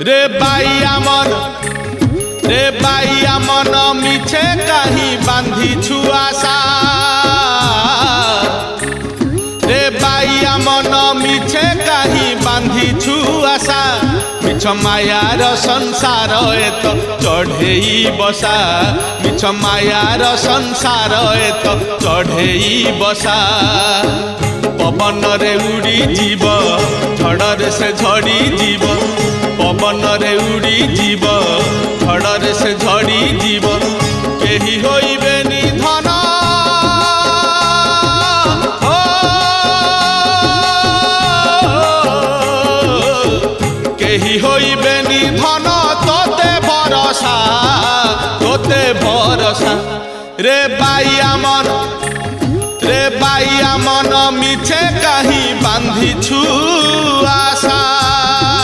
रे बाइया मन मिछे कहीं बांधी छुआसा रे बाइया मन मिछे कहीं बांधी छुआसा मिछ मायार संसार एत चढ़ेई बसा मिछ मायार संसार एत चढ़ेई बसा पवन रे उड़ी जीव झड़े से झड़ी जीव पवन रे उड़ी जीव झड़े से झड़ी जीव केही होइबे निधन केही होइबे निधन तोते भरसा रे बाइया मन मिछे कहीं बांधी छु आशा।